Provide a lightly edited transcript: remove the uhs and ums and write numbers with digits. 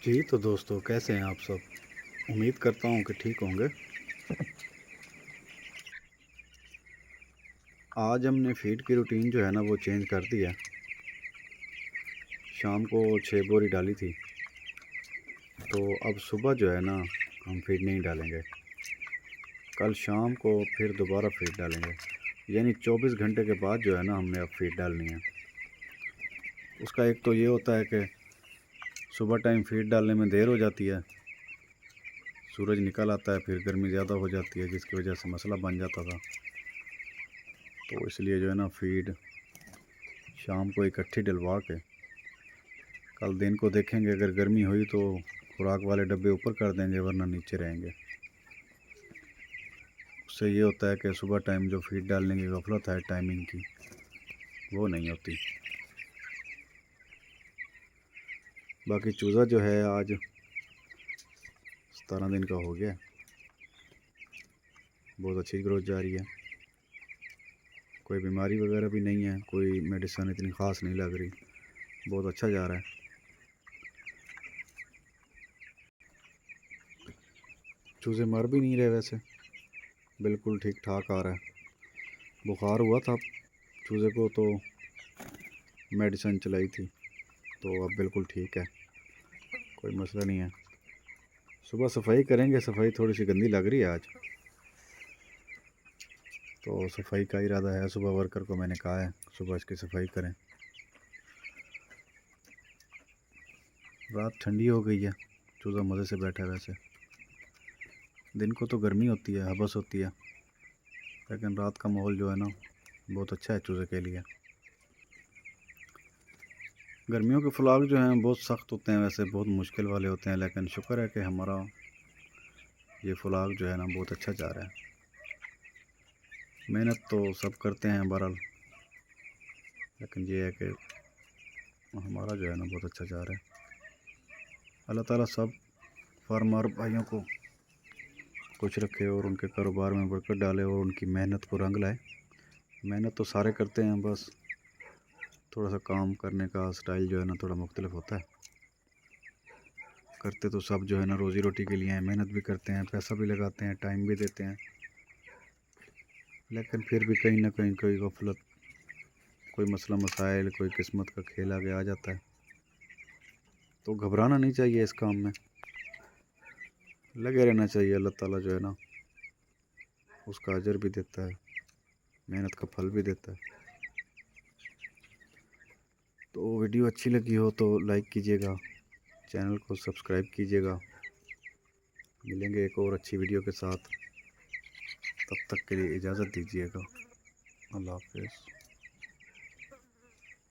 जी तो दोस्तों, कैसे हैं आप सब। उम्मीद करता हूँ कि ठीक होंगे। आज हमने फीड की रूटीन जो है ना वो चेंज कर दी है। शाम को 6 बोरी डाली थी, तो अब सुबह जो है ना हम फीड नहीं डालेंगे। कल शाम को फिर दोबारा फीड डालेंगे, यानी 24 घंटे के बाद जो है ना हमने अब फीड डालनी है। उसका एक तो ये होता है कि सुबह टाइम फीड डालने में देर हो जाती है, सूरज निकल आता है, फिर गर्मी ज़्यादा हो जाती है, जिसकी वजह से मसला बन जाता था। तो इसलिए जो है ना फीड शाम को इकट्ठी डलवा के कल दिन को देखेंगे। अगर गर्मी हुई तो खुराक वाले डब्बे ऊपर कर देंगे, वरना नीचे रहेंगे। उससे ये होता है कि सुबह टाइम जो फीड डालने की गफलत है टाइमिंग की, वो नहीं होती। बाकी चूज़ा जो है आज 17 दिन का हो गया, बहुत अच्छी ग्रोथ जा रही है। कोई बीमारी वगैरह भी नहीं है, कोई मेडिसिन इतनी ख़ास नहीं लग रही, बहुत अच्छा जा रहा है। चूज़े मर भी नहीं रहे, वैसे बिल्कुल ठीक ठाक आ रहा है। बुखार हुआ था चूज़े को तो मेडिसिन चलाई थी, तो अब बिल्कुल ठीक है, कोई मसला नहीं है। सुबह सफाई करेंगे, सफाई थोड़ी सी गंदी लग रही है आज, तो सफाई का इरादा है। सुबह वर्कर को मैंने कहा है सुबह इसकी सफाई करें। रात ठंडी हो गई है, चूज़ा मज़े से बैठा है। वैसे दिन को तो गर्मी होती है, हबस होती है, लेकिन रात का माहौल जो है ना बहुत अच्छा है चूज़े के लिए। गर्मियों के फुलाग जो हैं बहुत सख्त होते हैं, वैसे बहुत मुश्किल वाले होते हैं, लेकिन शुक्र है कि हमारा ये फुलाग जो है ना बहुत अच्छा जा रहा है। मेहनत तो सब करते हैं बहरहाल, लेकिन ये है कि हमारा जो है ना बहुत अच्छा जा रहा है। अल्लाह ताला सब फार्मर भाइयों को खुश रखे और उनके कारोबार में बरकत डाले और उनकी मेहनत को रंग लाए। मेहनत तो सारे करते हैं, बस थोड़ा सा काम करने का स्टाइल जो है ना थोड़ा मुख्तलिफ होता है। करते तो सब जो है ना रोज़ी रोटी के लिए हैं, मेहनत भी करते हैं, पैसा भी लगाते हैं, टाइम भी देते हैं, लेकिन फिर भी कहीं ना कहीं कोई गफलत, कोई मसला मसाइल, कोई किस्मत का खेल आगे आ जाता है। तो घबराना नहीं चाहिए, इस काम में लगे रहना चाहिए। अल्लाह ताला जो है ना उसका अजर भी देता है, मेहनत का फल भी देता है। तो वीडियो अच्छी लगी हो तो लाइक कीजिएगा, चैनल को सब्सक्राइब कीजिएगा। मिलेंगे एक और अच्छी वीडियो के साथ, तब तक के लिए इजाज़त दीजिएगा। अल्लाह हाफ़िज़।